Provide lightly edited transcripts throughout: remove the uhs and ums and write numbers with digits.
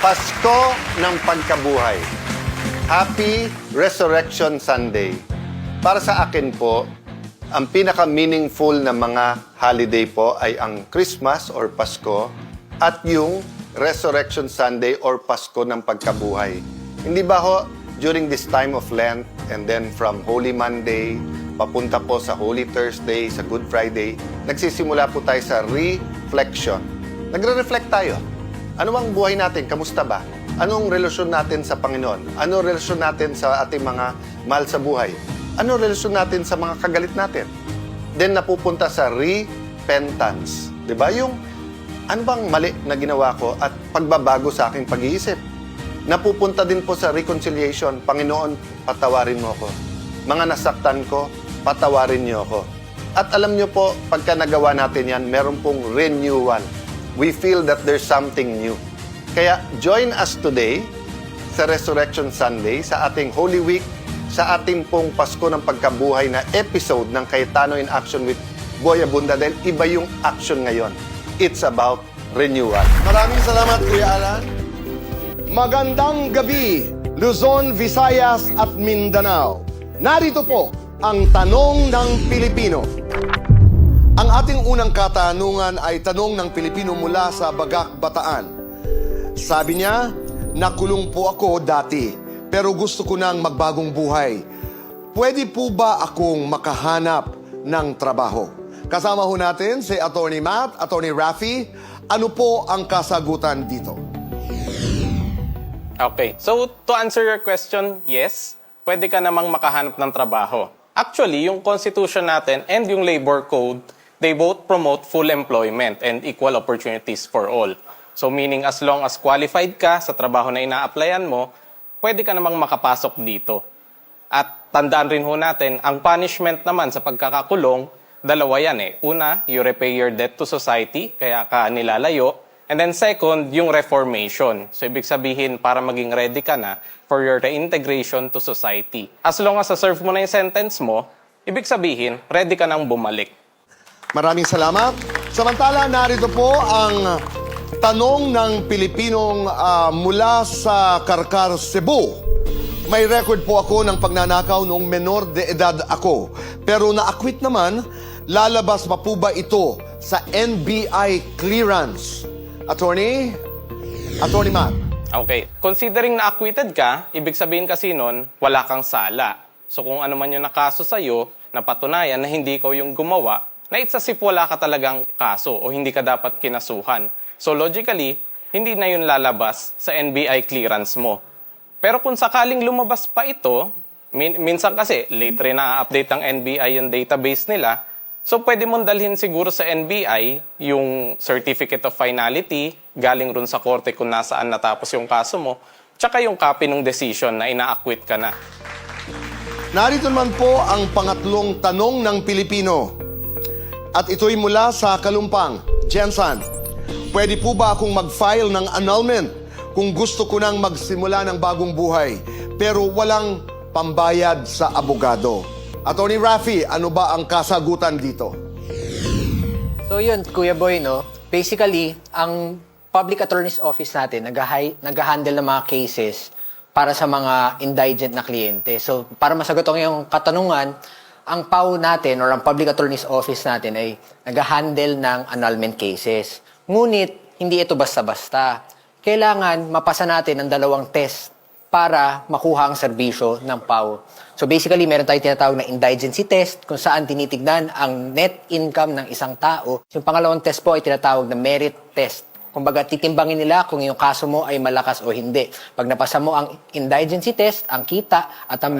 Pasko ng Pagkabuhay. Happy Resurrection Sunday. Para sa akin po, ang pinaka-meaningful na mga holiday po ay ang Christmas or Pasko at yung Resurrection Sunday or Pasko ng Pagkabuhay. Hindi ba ho, during this time of Lent and then from Holy Monday, papunta po sa Holy Thursday, sa Good Friday, nagsisimula po tayo sa reflection. Nagre-reflect tayo. Ano ang buhay natin? Kamusta ba? Anong relasyon natin sa Panginoon? Ano relasyon natin sa ating mga mahal sa buhay? Ano relasyon natin sa mga kagalit natin? Then napupunta sa repentance. Diba? Yung ano bang mali na ginawa ko at pagbabago sa aking pag-iisip? Napupunta din po sa reconciliation. Panginoon, patawarin mo ako. Mga nasaktan ko, patawarin niyo ako. At alam niyo po, pagka nagawa natin yan, meron pong renewal. We feel that there's something new. Kaya join us today sa Resurrection Sunday, sa ating Holy Week, sa ating pong Pasko ng Pagkabuhay na episode ng Cayetano in Action with Boy Abunda dahil iba yung action ngayon. It's about renewal. Maraming salamat, Kuya Alan. Magandang gabi, Luzon, Visayas at Mindanao. Narito po ang tanong ng Pilipino. Ang ating unang katanungan ay tanong ng Pilipino mula sa Bagak, Bataan. Sabi niya, nakulong po ako dati, pero gusto ko nang magbagong buhay. Pwede po ba akong makahanap ng trabaho? Kasama ho natin si Attorney Matt, Attorney Raffy. Ano po ang kasagutan dito? Okay. So, to answer your question, yes, pwede ka namang makahanap ng trabaho. Actually, yung Constitution natin and yung Labor Code, they both promote full employment and equal opportunities for all. So meaning as long as qualified ka sa trabaho na ina-applyan mo, pwede ka namang makapasok dito. At tandaan rin ho natin, ang punishment naman sa pagkakakulong, dalawa yan eh. Una, you repay your debt to society, kaya ka nilalayo. And then second, yung reformation. So ibig sabihin, para maging ready ka na for your reintegration to society. As long as na-serve mo na yung sentence mo, ibig sabihin, ready ka nang bumalik. Maraming salamat. Samantala, narito po ang tanong ng Pilipinong mula sa Karkar, Cebu. May record po ako ng pagnanakaw noong menor de edad ako. Pero na-acquit naman, lalabas pa po ba ito sa NBI clearance? Attorney Matt. Okay. Considering na acquitted ka, ibig sabihin kasi nun, wala kang sala. So kung ano man yung nakaso sa'yo, napatunayan na hindi ikaw yung gumawa, na it's as if wala ka talagang kaso o hindi ka dapat kinasuhan. So logically, hindi na yun lalabas sa NBI clearance mo. Pero kung sakaling lumabas pa ito, minsan kasi late rin na-update ng NBI yung database nila, so pwede mong dalhin siguro sa NBI yung Certificate of Finality, galing rin sa korte kung nasaan natapos yung kaso mo, tsaka yung copy ng decision na ina-acquit ka na. Narito naman po ang pangatlong tanong ng Pilipino. At ito'y mula sa Kalumpang. Jensen, pwede po ba akong mag-file ng annulment kung gusto ko nang magsimula ng bagong buhay pero walang pambayad sa abogado? Attorney Raffy, ano ba ang kasagutan dito? So yun, Kuya Boy, no? Basically, ang Public Attorney's Office natin nag-handle ng mga cases para sa mga indigent na kliyente. So, para masagot ang iyong katanungan, ang PAO natin or ang Public Attorney's Office natin ay nag-handle ng annulment cases. Ngunit, hindi ito basta-basta. Kailangan mapasa natin ang 2 test para makuha ang serbisyo ng PAO. So basically, meron tayong tinatawag na indigency test kung saan tinitignan ang net income ng isang tao. Yung pangalawang test po ay tinatawag na merit test. Kumbaga, titimbangin nila kung yung kaso mo ay malakas o hindi. Pag napasa mo ang indigency test, ang kita, at ang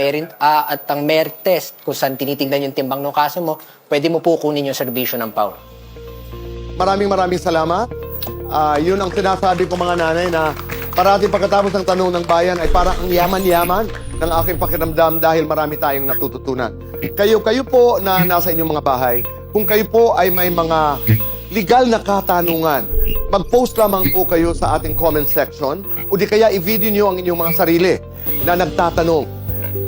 merit test, kung saan tinitignan yung timbang ng kaso mo, pwede mo po kunin yung serbisyo ng PAO. Maraming salamat. Yun ang sinasabi ko mga nanay na parati pagkatapos ng tanong ng bayan ay parang ang yaman-yaman ng aking pakiramdam dahil marami tayong natututunan. Kayo po na nasa inyong mga bahay, kung kayo po ay may mga legal na katanungan, mag-post lamang po kayo sa ating comment section o di kaya i-video nyo ang inyong mga sarili na nagtatanong.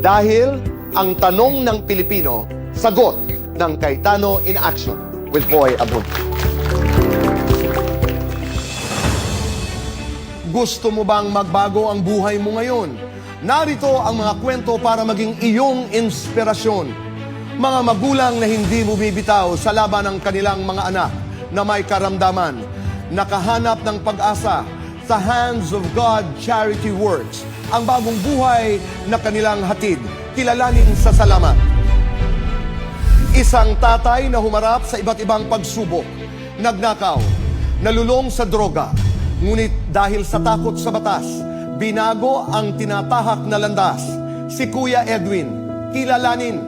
Dahil ang tanong ng Pilipino, sagot ng Cayetano in Action with Boy Abunda. Gusto mo bang magbago ang buhay mo ngayon? Narito ang mga kwento para maging iyong inspirasyon. Mga magulang na hindi bumibitaw sa laban ng kanilang mga anak na may karamdaman, nakahanap ng pag-asa sa Hands of God Charity Works, ang bagong buhay na kanilang hatid. Kilalanin sa salamat. Isang tatay na humarap sa iba't ibang pagsubok, nagnakaw, nalulong sa droga, ngunit dahil sa takot sa batas, binago ang tinatahak na landas. Si Kuya Edwin, kilalanin.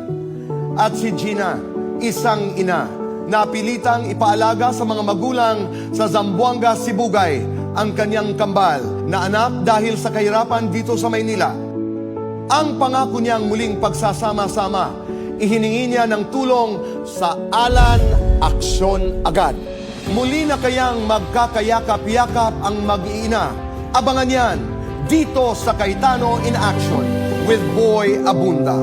At si Gina, isang ina, napilitang ipaalaga sa mga magulang sa Zamboanga, Sibugay, ang kanyang kambal na anak dahil sa kahirapan dito sa Maynila. Ang pangako niyang muling pagsasama-sama, ihiningi niya ng tulong sa Alan Aksyon Agad. Muli na kayang magkakayakap-yakap ang mag-iina. Abangan yan dito sa Cayetano in Action with Boy Abunda.